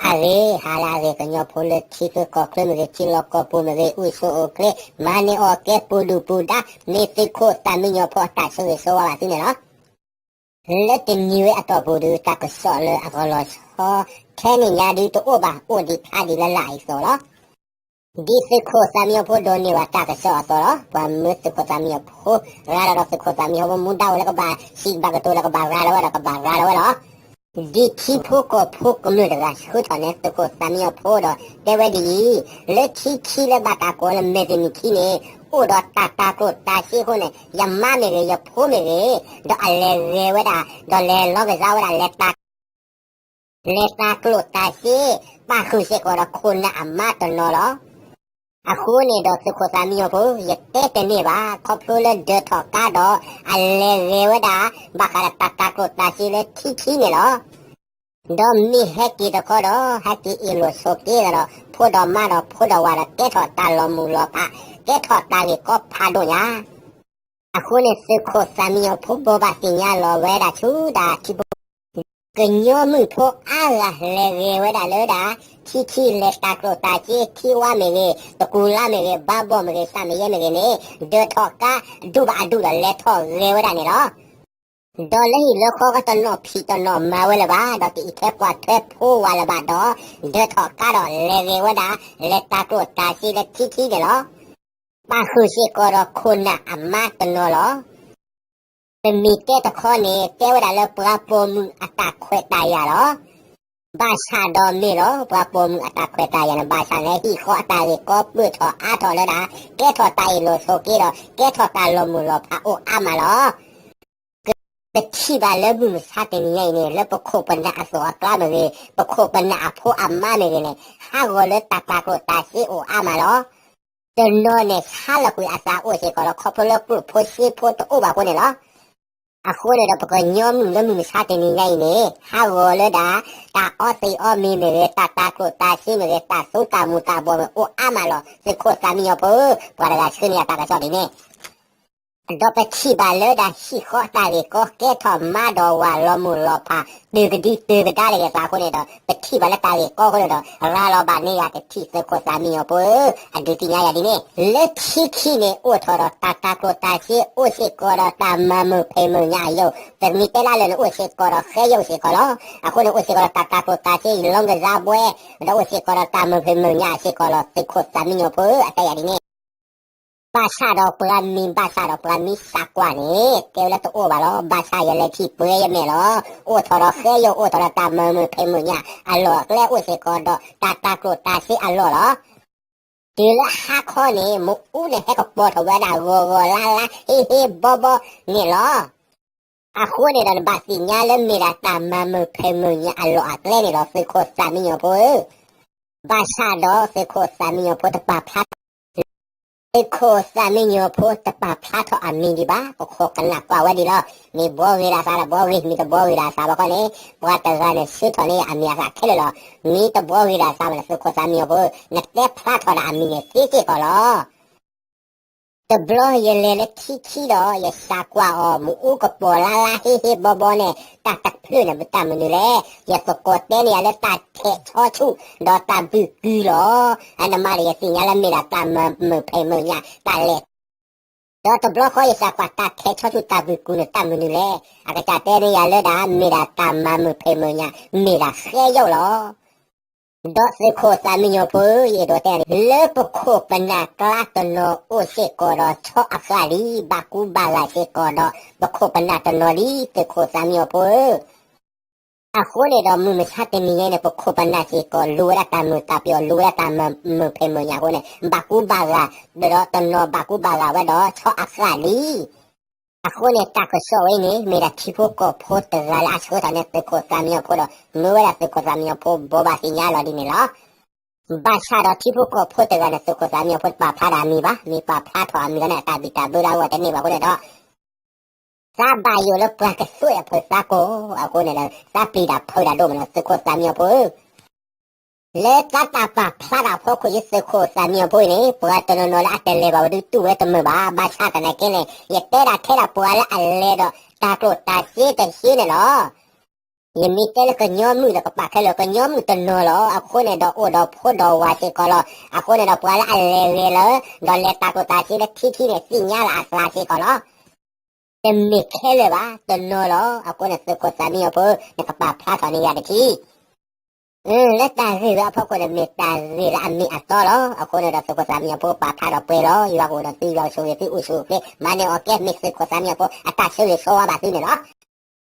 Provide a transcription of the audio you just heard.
halare kanyo politiko kokleme chiloko pumere uso okle mane oke pudu puda nefiko taminyo pota so wala tine no le tiniwe ato pudu takasole agolos ho keni nyadi to oba odi padi la lai so lo difiko taminyo podo ni wa takasole so lo pa mutiko taminyo po rara ko taminyo munda wala ka ba si bagato la ka ba rara wala di poko murder hutane ko samio podo devedi le chi le bata ko le medini kine odo tata ko tashi hone yamane re ya phome re do alle rewada do le loge zawada leta ko tashi ba khu se ko khona amma to no loအခုနေတော့သခိုသမီယောကိုရတဲ့တနေ့ပါခေါပလိုလက်ဒထောက်ကတော့အလဲရေဝဒဘာခရတတကိုတာစီလေခီနေလို့တော့မိဟက်ကီတခေါ်တော့ဟက်ကီအလိုဆိုကေတော့ဖို့တော့မတော့ဖို့တော့ဝါတဲ့ထောက်တာလောမူလို့ပါတဲ့ထောက်တာလေးကိုဖားတော့ညာအခုနေသခိုသမီယောဖို့ဘောပါတင်ရလောဝဲတာချူတာချိကညောမှုဖို့အားလာလေရေဝဒလို့တာchi le sta ko ta chi wa me ge to ku la me ge ba bo me ge sa me ye me ge ne de tho ka du ba du la le tho le wa da ne lo do le hi lo kho ka to no phi to no ma wa la ba do ti the kwa the pho wa la ba do de tho ka do le ge wa da le ta ko ta le chi de lo ba khu shi ko ro khuna amma to no lo te mi te to kho ne te wa da le pra po mu ata khwe ta ya lo ba sa do mi lo ba pom ata kweta ya na ba sa le hi kho ata le ko pu tho a tho le da ke tho tai lo so ke do ke tho ta lo mu lo pha o a ma lo ke chi ba le bu sa te ni ne le pa kho pa na so a kla me pa kho pa na a pho a ma ne ne ha go le ta ta ko ta si o a ma lo de no ne sa la ku a sa o se ko lo kho po lo pu pho si pho to o ba ko ne loအခုရတော့ပကညောမှုလည်းမစားတင်နေနိုင်နေဟာဝလဒါတာအော်စီအော်မီမေတာတာကိုတာရှိမေတာသုတာမူတာဘောအိုအမလောစခိုတာမီယောဘောပရလာရှင်ရတာကစောဒီနေတော့ပချိပါလဒါရှိခေါ်တာလေကိုကဲထော်မတော်ဝါလောမှုလောဖာဒီကဒီတေကတာလေစာခုနေတော့ပချိပါလက်တာလေကိုခုနေတော့ရာလောဘာနေရတဲ့ချိစခိုတာမီယောဘောအဒီတင်ရဒီနေလက်ချိနေအိုထော်တော့တာတာကိုတာရှိအိုရှိကောတော့တာမမှုဖေမညာယောแต่มีแต่ละเลยโอเชกอร์เขยโอเชกอร์อะคนโอเชกอร์ตาตาโปตาเชลงกะซาบวยแล้วโอเชกอร์ตามเพมญาเชกอร์ติโคตามิโยเปอะตะยาดิเนบาชาดอกปรามีสักกว่านี่เกลละตโอบาลบาชายะเลที่เปยเมลโอทอรเขยโอทอรตามเพมญาอะลอและโอเชกอร์ตาตาโกตาเชอะลอลဒီလဟာခေါနေမူဦးနဲ့ဟဲ့ကပေါ်ထဝဲတာဂိုလာဟေဟေဘောနေလောအခုနေတော့ဘာစီညာလည်းမိတာတမမဖေမညာအလောအကလေးနေတော့စေခိုစာမီယောပိုဘာသာတော့စေခိုစာမီယောပိုတပါဖတ်စေခိုစာမီယောပိုတပါဖတ်တော့အမင်းဒီပါခေါကနာကွာဝဒီလောနေဘောဝီရာစားဘောဝီမီတဘောဝီရာစားဘာကလေဘာတကလည်းစစ်တော်လေးအမြတ်ကခဲလောမီတဘောဝီရာစားမလားစေခိုစာမီယောပိုနဲ့ဖတ်တော့အမင်းရဲ့စီစီကောလောတဘလရလေလေခီတော့ရစာကွာအောမူကပေါ်လာဟေဟေဘောဘောနဲ့တတ်ဖလွနေမတမနူလေရစကောတဲနေရလေတတ်ထဲချောချူတော့တဘူကူလောအနမရစင်ရလာမေတာတမမဖေမညာတလေတော့တဘလခေါ်ရစာကွာတတ်ထဲချောချူတဘူကူနဲ့တမနူလေအကတဲနေရလေဒါမေတာတမမဖေမညာမေတာခဲရောက်လောတော့စေခိုစာမီယောပိုရေတော့တဲ့လေပခိုပနာကလာတနောအိုစေကောတော့ချောအခါလီဘကူဘာလာစေကောတော့ပခိုပနာတနောလီစေခိုစာမီယောပိုအခုလေတော့မချတ်တင်နေနေပခိုပနာစေကောလူရတာမတာပြောလူရတာမဖေမညာကိုနေဘကူဘာလာတော့တနောဘကူဘာလာဝတော့ချောအခါလီအခုနေတာကဆိုရင်းနေမိတာချိဖို့ကိုဖို့တရလာချိုးတဲ့ပခိုစာမီယောပိုတော့လူရပခိုစာမီယောပိုဘောဘာစညာလာဒီနေလားဘာသာတော့ချိဖို့ကိုဖို့တဲ့ကလည်းစကောစာမျိုးဖို့ပါဖားတာမိပါမိပါဖားထွားမိကနဲ့တာဘီတာဘူလာဝတ်နေပါကိုတော့စာဘာယိုလပကဆွေဖို့စာကိုအခုလည်းစာပီတာဖို့တာတော့မလို့စကောစာမျိုးဖို့လေကတာပါဖားတာဖို့ကိုစကောစာမျိုးဖို့နေပွားတနော်လာတယ်လေဘာလို့တူဝဲတမဘာဘာသာတဲ့ကင်းလေရတဲ့တာခဲတာပွားလာအလဲတော့တာကိုတာရှိတဲ့ရှိနေလို့ ยมีเตลก็ย้อมมือแล้วก็ปากแค่แล้วก็ย้อมมือตนอลออะคนเนี่ยดอกโอดอกโพดอกวาสิก็ลออะคนเนี่ยดอกปลาละอันเลเลยดอกเลตาโกตาชิละที่เนี่ยสิญาละอัสลาสิก็ลอเต็มมีแค่เลยว่าตนอลออะคนเนี่ยสุโขสามีโพเนี่ยก็ปากพลาดตอนนี้ยาดทีแล้วตาสิว่าพอคนเนี่ยมีตาสิละอันมีอัตตอลออะคนเนี่ยดอกสุโขสามีโพปากพลาดดอกเปรออยู่ว่าโอดอกตีเราโชยที่อุชุเปมาเนี่ยโอเคมิสุโขสามีโพอะตาโชยโชว่าบาสิเนี่ยลอ